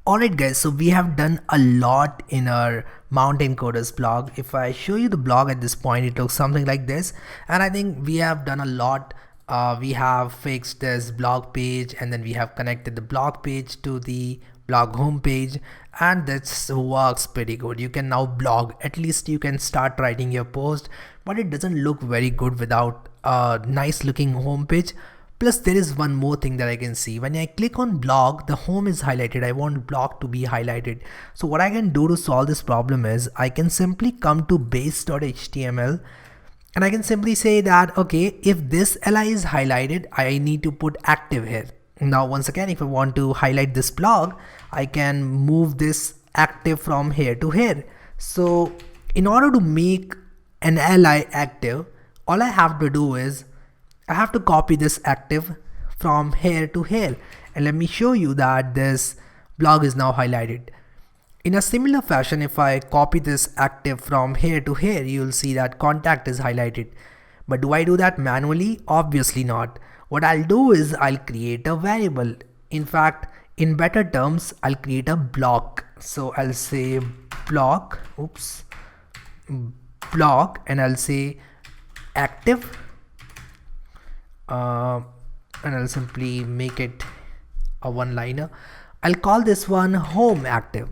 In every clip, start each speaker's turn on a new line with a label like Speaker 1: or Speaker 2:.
Speaker 1: Alright guys, so we have done a lot in our Mountain Coders blog. If I show you the blog at this point, it looks something like this. And I think we have done a lot. We have fixed this blog page, and then we have connected the blog page to the blog homepage, and this works pretty good. You can now blog, at least you can start writing your post, but it doesn't look very good without a nice looking homepage. Plus there is one more thing that I can see. When I click on blog, the home is highlighted. I want blog to be highlighted. So what I can do to solve this problem is I can simply come to base.html and I can simply say that, okay, if this li is highlighted, I need to put active here. Now, once again, if I want to highlight this blog, I can move this active from here to here. So in order to make an li active, all I have to do is I have to copy this active from here to here, and let me show you that this blog is now highlighted. In a similar fashion, if I copy this active from here to here, you'll see that contact is highlighted. But do I do that manually? Obviously not. What I'll do is I'll create a variable. In fact, in better terms, I'll create a block. So I'll say block, block, and I'll say active. And I'll simply make it a one-liner. I'll call this one home active,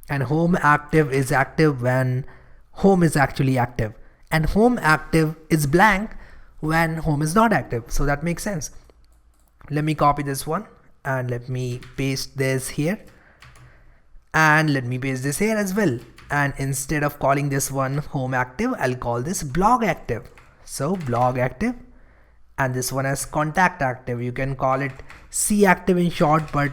Speaker 1: and home active is active when home is actually active, and home active is blank when home is not active. So that makes sense. Let me copy this one and let me paste this here, and let me paste this here as well. And instead of calling this one home active, I'll call this blog active. So blog active, and this one as contact active. You can call it C active in short, but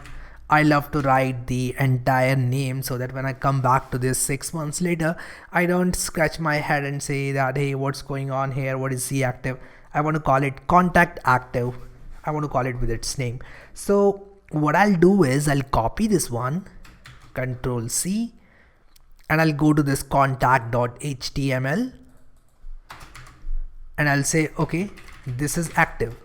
Speaker 1: I love to write the entire name so that when I come back to this 6 months later, I don't scratch my head and say that, hey, what's going on here? What is C active? I want to call it contact active. I want to call it with its name. So what I'll do is I'll copy this one, Control C, and I'll go to this contact.html, and I'll say, okay, this is active.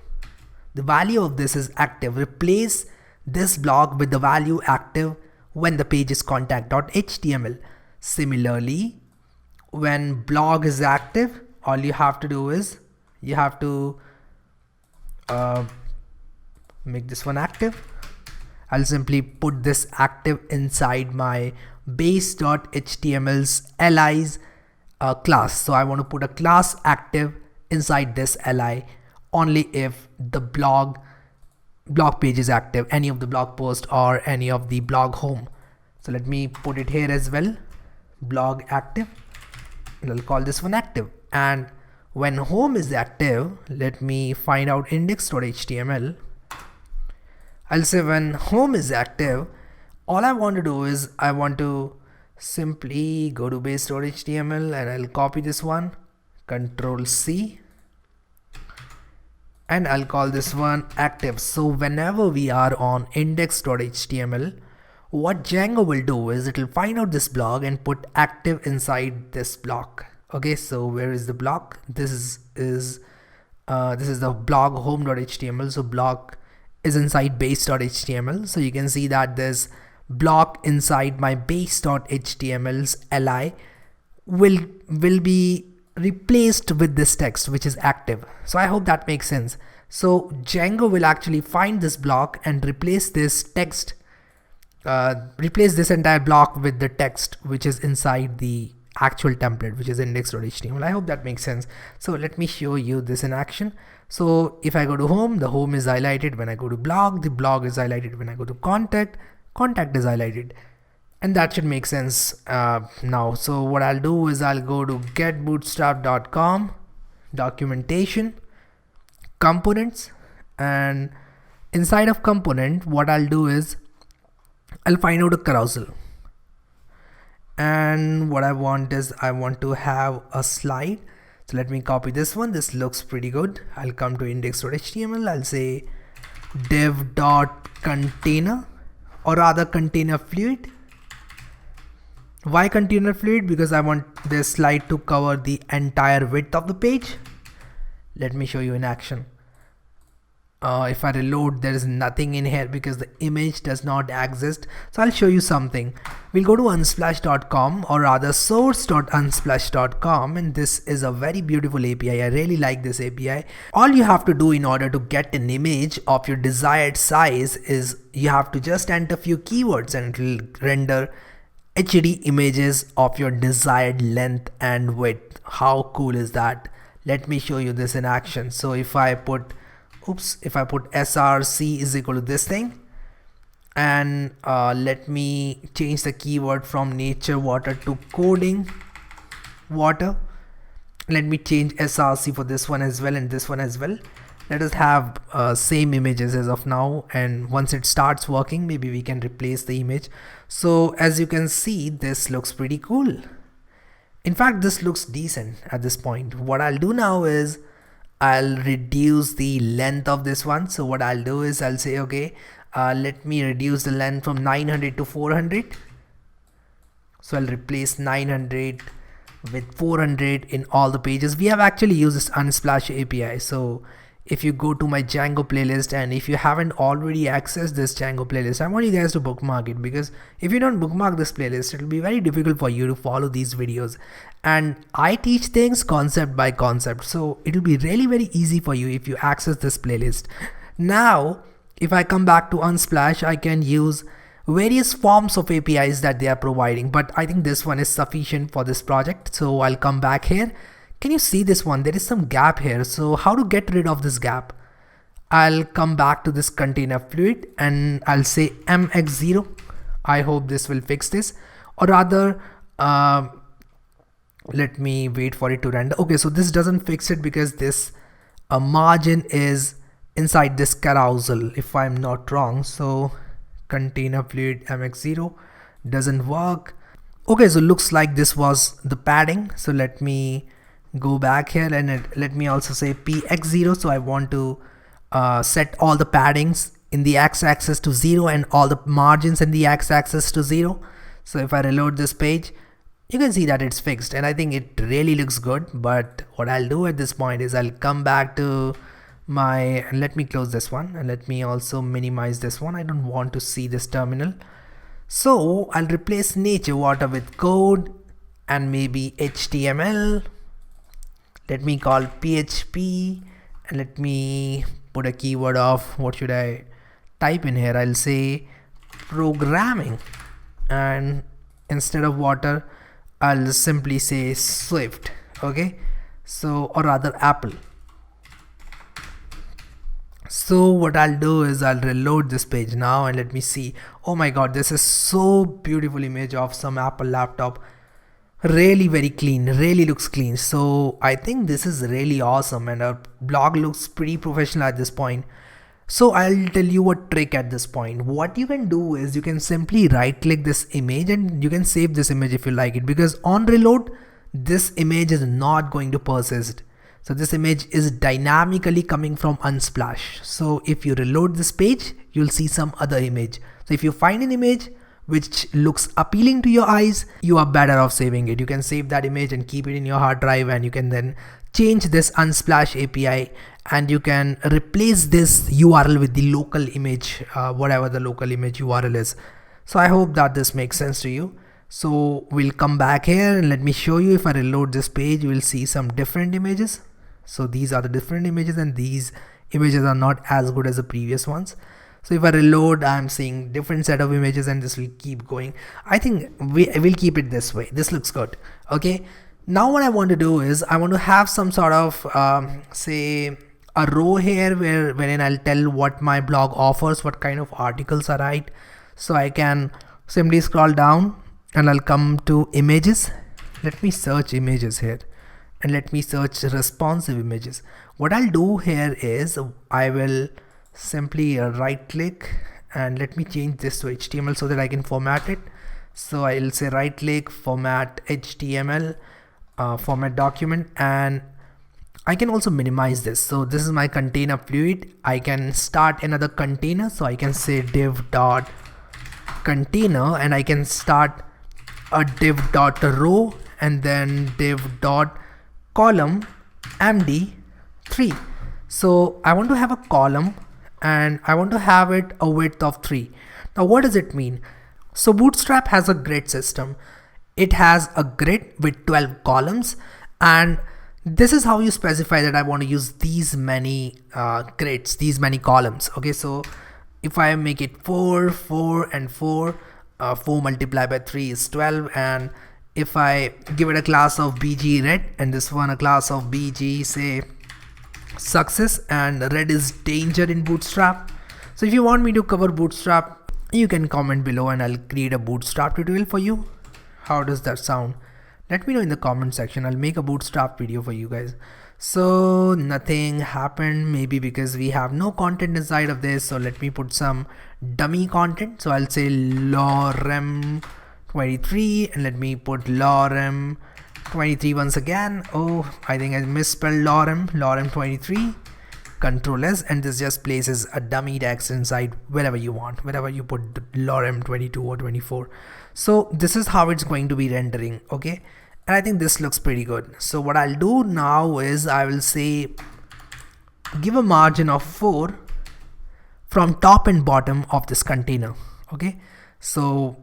Speaker 1: The value of this is active. Replace this block with the value active when the page is contact.html. Similarly, when blog is active, all you have to do is you have to make this one active. I'll simply put this active inside my base.html's li's class. So I want to put a class active inside this li only if the blog page is active, any of the blog post or any of the blog home. So let me put it here as well, blog active, and I'll call this one active. And when home is active, let me find out index.html. I'll say when home is active, all I want to do is I want to simply go to base.html, and I'll copy this one, Control C, and I'll call this one active. So whenever we are on index.html, what Django will do is it will find out this blog and put active inside this block. Okay, so where is the block? This is the blog home.html. So block is inside base.html. So you can see that this block inside my base.html's li will be replaced with this text, which is active. So I hope that makes sense. So Django will actually find this block and replace this text, replace this entire block with the text which is inside the actual template, which is index.html. I hope that makes sense. So let me show you this in action. So if I go to home, the home is highlighted. When I go to blog, the blog is highlighted. When I go to contact, contact is highlighted. And that should make sense now. So what I'll do is I'll go to getbootstrap.com, documentation, components, and inside of component, what I'll do is I'll find out a carousel. And what I want is I want to have a slide. So let me copy this one. This looks pretty good. I'll come to index.html. I'll say div.container, or rather container fluid. Why container fluid? Because I want this slide to cover the entire width of the page. Let me show you in action. if I reload, there is nothing in here because the image does not exist. So I'll show you something. We'll go to unsplash.com, or rather source.unsplash.com, and this is a very beautiful API. I really like this API. All you have to do in order to get an image of your desired size is you have to just enter a few keywords and it will render HD images of your desired length and width. How cool is that? Let me show you this in action. So if I put src is equal to this thing, and let me change the keyword from nature water to coding water. Let me change src for this one as well and this one as well. Let us have same images as of now, and once it starts working, maybe we can replace the image. So as you can see, this looks pretty cool. In fact, this looks decent at this point. What I'll do now is I'll reduce the length of this one. So what I'll do is I'll say, okay, let me reduce the length from 900 to 400. So I'll replace 900 with 400 in all the pages. We have actually used this Unsplash API. So if you go to my Django playlist, and if you haven't already accessed this Django playlist, I want you guys to bookmark it, because if you don't bookmark this playlist, it will be very difficult for you to follow these videos. And I teach things concept by concept, so it will be really very easy for you if you access this playlist. Now, if I come back to Unsplash, I can use various forms of APIs that they are providing, but I think this one is sufficient for this project. So I'll come back here. Can you see this one? There is some gap here. So how to get rid of this gap? I'll come back to this container fluid and I'll say mx0. I hope this will fix this, or rather, let me wait for it to render. Okay, so this doesn't fix it because this margin is inside this carousel, if I'm not wrong. So container fluid mx0 doesn't work. Okay, so looks like this was the padding. So let me go back here and let me also say px0. So I want to set all the paddings in the x-axis to 0 and all the margins in the x-axis to 0. So if I reload this page, you can see that it's fixed, and I think it really looks good. But what I'll do at this point is I'll come back to my, let me close this one and let me also minimize this one. I don't want to see this terminal. So I'll replace nature water with code and maybe HTML. Let me call PHP and let me put a keyword of, what should I type in here? I'll say programming, and instead of water, I'll simply say Swift. Okay, so, or rather Apple. So what I'll do is I'll reload this page now and let me see. Oh my god, this is so beautiful image of some Apple laptop. Really very clean, really looks clean. So I think this is really awesome, and our blog looks pretty professional at this point. So I'll tell you a trick at this point. What you can do is you can simply right click this image and you can save this image if you like it, because on reload, this image is not going to persist. So this image is dynamically coming from Unsplash. So if you reload this page, you'll see some other image. So if you find an image which looks appealing to your eyes, you are better off saving it. You can save that image and keep it in your hard drive, and you can then change this Unsplash API and you can replace this URL with the local image, whatever the local image URL is. So I hope that this makes sense to you. So we'll come back here and let me show you. If I reload this page, you will see some different images. So these are the different images, and these images are not as good as the previous ones. So if I reload, I'm seeing different set of images, and this will keep going. I think we will keep it this way. This looks good. Okay. Now what I want to do is I want to have some sort of say a row here wherein I'll tell what my blog offers, what kind of articles I write. So I can simply scroll down and I'll come to images. Let me search images here and let me search responsive images. What I'll do here is I will simply right click and let me change this to HTML so that I can format it. So I'll say right click, format HTML, format document, and I can also minimize this. So this is my container fluid. I can start another container. So I can say div dot container, and I can start a div dot row and then div dot column md3. So I want to have a column and I want to have it a width of 3. Now what does it mean? So Bootstrap has a grid system. It has a grid with 12 columns, and this is how you specify that I want to use these many grids, these many columns. Okay, so if I make it 4, 4 and 4, 4 multiplied by 3 is 12, and if I give it a class of bg red and this one a class of bg say success, and red is danger in Bootstrap. So if you want me to cover Bootstrap, you can comment below and I'll create a Bootstrap tutorial for you. How does that sound? Let me know in the comment section. I'll make a Bootstrap video for you guys. So nothing happened, maybe because we have no content inside of this. So let me put some dummy content. So I'll say lorem 23 and let me put lorem 23 once again. Oh, I think I misspelled lorem 23. Control S, and this just places a dummy text inside wherever you want, wherever you put lorem 22 or 24. So this is how it's going to be rendering. Okay, and I think this looks pretty good. So what I'll do now is I will say give a margin of 4 from top and bottom of this container. Okay, so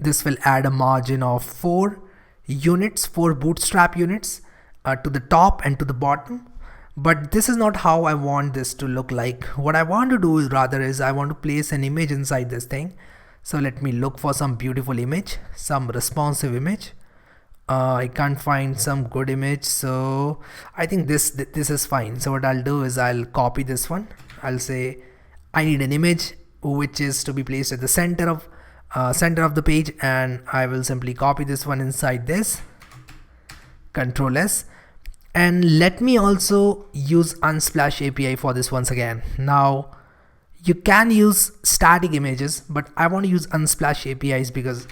Speaker 1: this will add a margin of 4 units, 4 Bootstrap units to the top and to the bottom. But this is not how I want this to look like. What I want to do is rather is I want to place an image inside this thing. So let me look for some beautiful image, some responsive image. I can't find some good image, so I think this is fine. So what I'll do is I'll copy this one. I'll say I need an image which is to be placed at the center of the page, and I will simply copy this one inside this. Control S. And let me also use Unsplash API for this once again. Now you can use static images, but I want to use Unsplash APIs because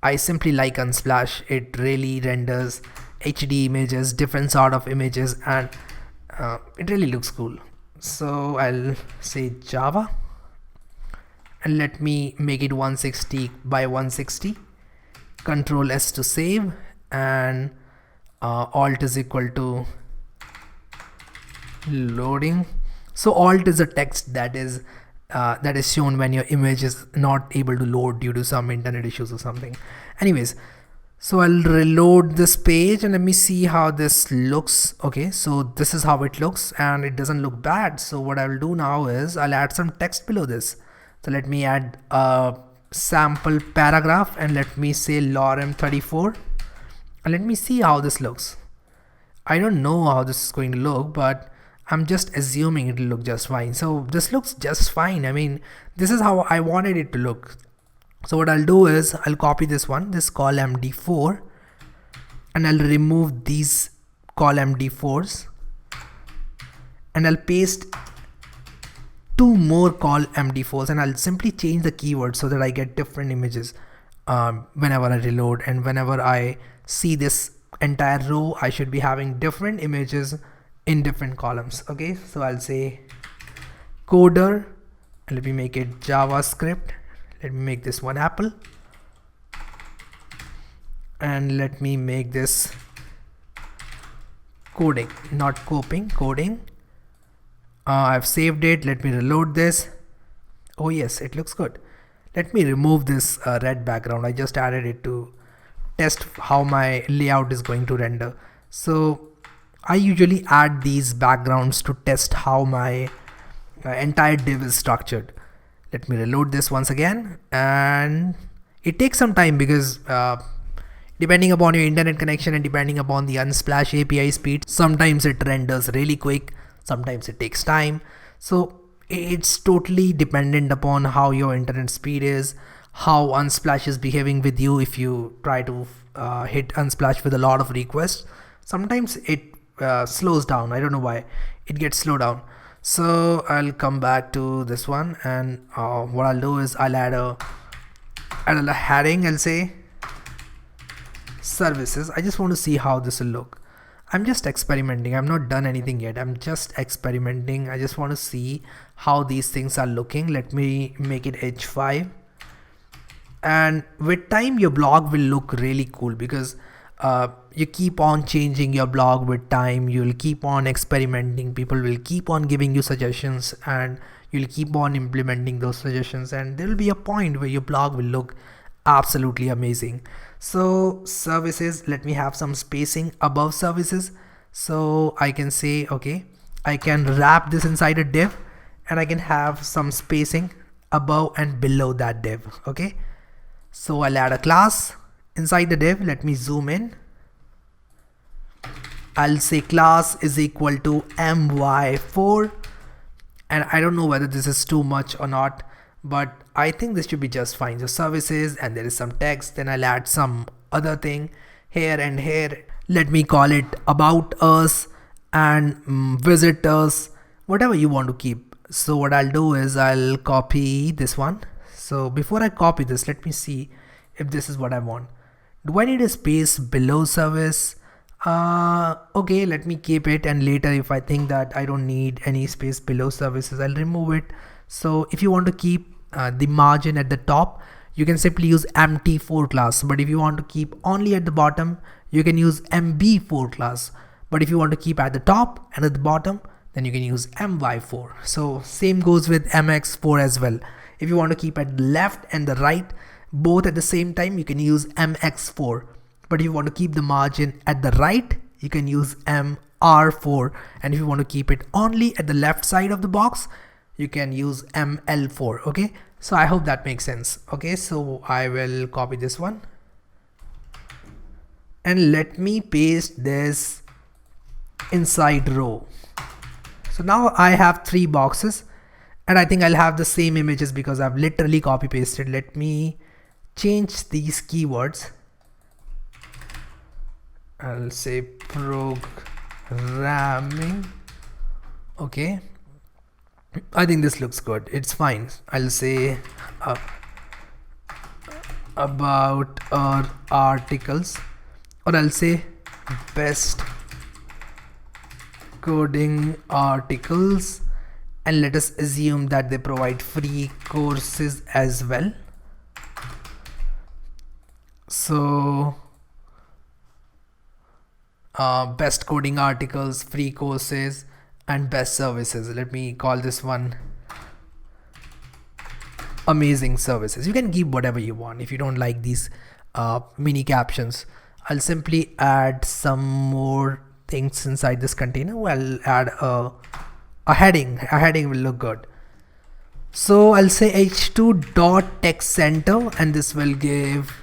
Speaker 1: I simply like Unsplash. It really renders HD images, different sort of images, and it really looks cool. So I'll say Java and let me make it 160 by 160. Control S to save, and alt is equal to loading. So alt is a text that is shown when your image is not able to load due to some internet issues or something. Anyways, so I'll reload this page and let me see how this looks. Okay, so this is how it looks and it doesn't look bad. So what I will do now is I'll add some text below this. So let me add a sample paragraph and let me say lorem 34. And let me see how this looks. I don't know how this is going to look, but I'm just assuming it'll look just fine. So this looks just fine. I mean, this is how I wanted it to look. So what I'll do is I'll copy this one, this col MD4, and I'll remove these col MD4s, and I'll paste 2 more col MD4s, and I'll simply change the keyword so that I get different images whenever I reload, and whenever I see this entire row, I should be having different images in different columns. Okay, so I'll say coder and let me make it JavaScript. Let me make this one Apple, and let me make this coding, not coping, coding. I've saved it. Let me reload this. Oh yes, it looks good. Let me remove this red background. I just added it to test how my layout is going to render. So I usually add these backgrounds to test how my entire div is structured. Let me reload this once again, and it takes some time because depending upon your internet connection and depending upon the Unsplash API speed, sometimes it renders really quick, sometimes it takes time. So it's totally dependent upon how your internet speed is, how Unsplash is behaving with you. If you try to hit Unsplash with a lot of requests, sometimes it slows down. I don't know why it gets slowed down. So I'll come back to this one, and what I'll do is I'll add a heading. I'll say services. I just want to see how this will look. I'm just experimenting. I'm not done anything yet. I'm just experimenting. I just want to see how these things are looking. Let me make it H5, and with time your blog will look really cool because you keep on changing your blog with time. You'll keep on experimenting. People will keep on giving you suggestions, and you'll keep on implementing those suggestions, and there will be a point where your blog will look absolutely amazing. So services, let me have some spacing above services. So I can say, okay, I can wrap this inside a div, and I can have some spacing above and below that div. Okay, so I'll add a class inside the div. Let me zoom in. I'll say class is equal to my4, and I don't know whether this is too much or not, but I think this should be just fine. So services, and there is some text, then I'll add some other thing here and here. Let me call it about us and visitors, whatever you want to keep. So what I'll do is I'll copy this one. So before I copy this, let me see if this is what I want. Do I need a space below service? Okay, let me keep it, and later if I think that I don't need any space below services, I'll remove it. So if you want to keep the margin at the top, you can simply use MT4 class, but if you want to keep only at the bottom, you can use MB4 class. But if you want to keep at the top and at the bottom, then you can use MY4. So same goes with MX4 as well. If you want to keep at the left and the right both at the same time, you can use MX4. But if you want to keep the margin at the right, you can use MR4. And if you want to keep it only at the left side of the box, you can use ML4. Okay, so I hope that makes sense. Okay, so I will copy this one, and let me paste this inside row. So now I have 3 boxes, and I think I'll have the same images because I've literally copy pasted. Let me change these keywords. I'll say programming. Okay, I think this looks good. It's fine. I'll say about our articles, or I'll say best coding articles, and let us assume that they provide free courses as well. So best coding articles, free courses, and best services. Let me call this one amazing services. You can keep whatever you want if you don't like these mini captions. I'll simply add some more things inside this container. I'll add a heading. A heading will look good. So I'll say h2.textCenter, and this will give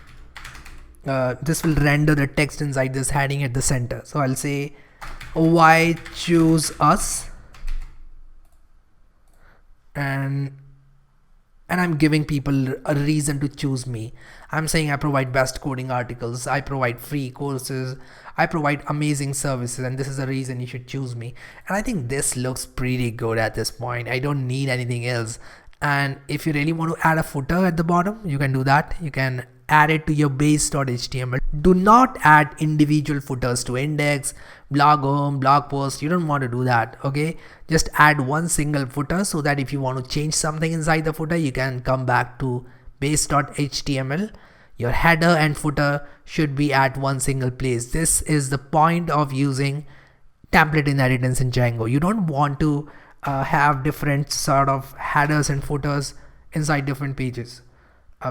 Speaker 1: this will render the text inside this heading at the center. So I'll say why choose us, and I'm giving people a reason to choose me. I'm saying I provide best coding articles, I provide free courses, I provide amazing services, and this is the reason you should choose me. And I think this looks pretty good at this point. I don't need anything else. And if you really want to add a footer at the bottom, you can do that. You can add it to your base.html. Do not add individual footers to index, blog home, blog post. You don't want to do that. Okay, just add one single footer so that if you want to change something inside the footer, you can come back to base.html. Your header and footer should be at one single place. This is the point of using template inheritance in Django. You don't want to have different sort of headers and footers inside different pages.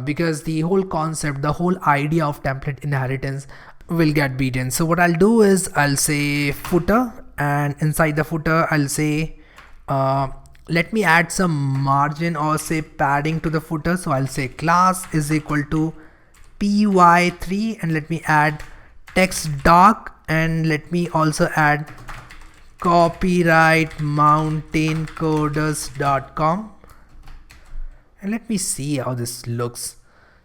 Speaker 1: Because the whole concept, the whole idea of template inheritance will get beaten. So what I'll do is I'll say footer, and inside the footer I'll say let me add some margin or say padding to the footer. So I'll say class is equal to py3, and let me add text dark, and let me also add copyright mountaincoders.com. And let me see how this looks.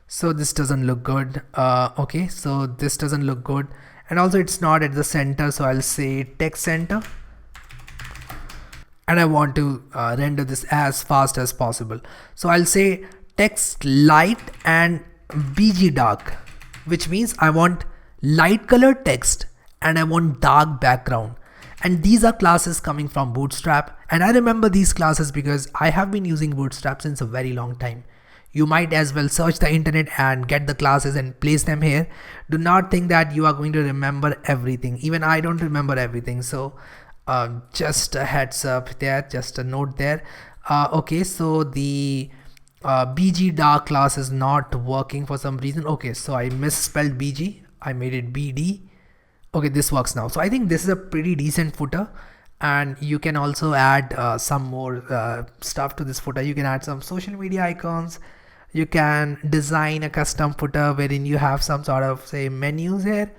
Speaker 1: So this doesn't look good. Okay, so this doesn't look good, and also it's not at the center. So I'll say text center, and I want to render this as fast as possible. So I'll say text light and bg dark, which means I want light color text and I want dark background. And these are classes coming from Bootstrap, and I remember these classes because I have been using Bootstrap since a very long time. You might as well search the internet and get the classes and place them here. Do not think that you are going to remember everything. Even I don't remember everything. So just a heads up there, just a note there. Okay, so the BG dark class is not working for some reason. Okay, so I misspelled BG, I made it BD. Okay, this works now. So I think this is a pretty decent footer, and you can also add some more stuff to this footer. You can add some social media icons. You can design a custom footer wherein you have some sort of, say, menus here.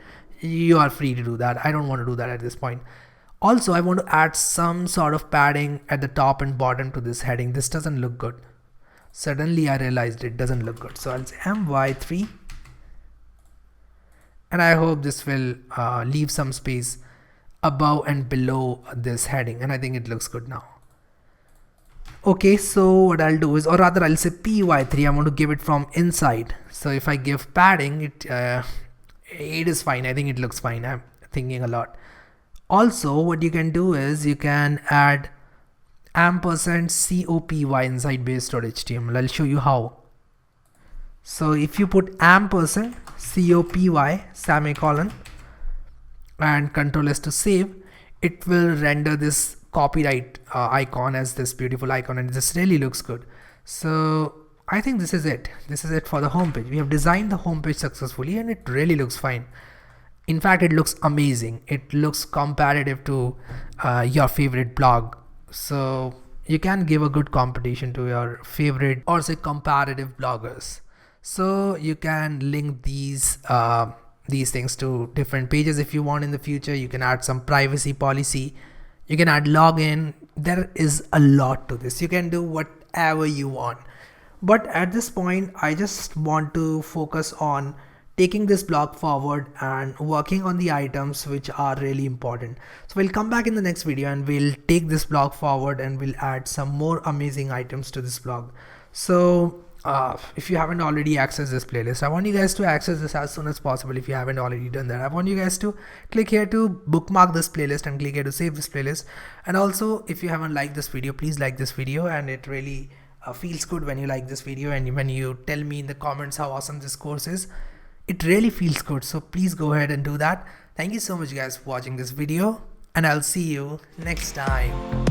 Speaker 1: You are free to do that. I don't want to do that at this point. Also, I want to add some sort of padding at the top and bottom to this heading. This doesn't look good. Suddenly I realized it doesn't look good. So I'll say MY3, and I hope this will leave some space above and below this heading, and I think it looks good now. Okay, so what I'll do is, or rather I'll say PY3, I want to give it from inside. So if I give padding, it is fine. I think it looks fine. I'm thinking a lot. Also, what you can do is you can add ampersand COPY inside base.html. I'll show you how. So if you put ampersand COPY semicolon and Control S to save, it will render this copyright icon as this beautiful icon, and this really looks good. So I think this is it. This is it for the homepage. We have designed the homepage successfully, and it really looks fine. In fact, it looks amazing. It looks comparative to your favorite blog. So you can give a good competition to your favorite, or say, comparative bloggers. So you can link these things to different pages if you want in the future. You can add some privacy policy. You can add login. There is a lot to this. You can do whatever you want. But at this point, I just want to focus on taking this blog forward and working on the items which are really important. So we'll come back in the next video and we'll take this blog forward and we'll add some more amazing items to this blog. So if you haven't already accessed this playlist, I want you guys to access this as soon as possible. If you haven't already done that, I want you guys to click here to bookmark this playlist and click here to save this playlist. And also, if you haven't liked this video, please like this video, and it really feels good when you like this video and when you tell me in the comments how awesome this course is. It really feels good. So please go ahead and do that. Thank you so much guys for watching this video, and I'll see you next time.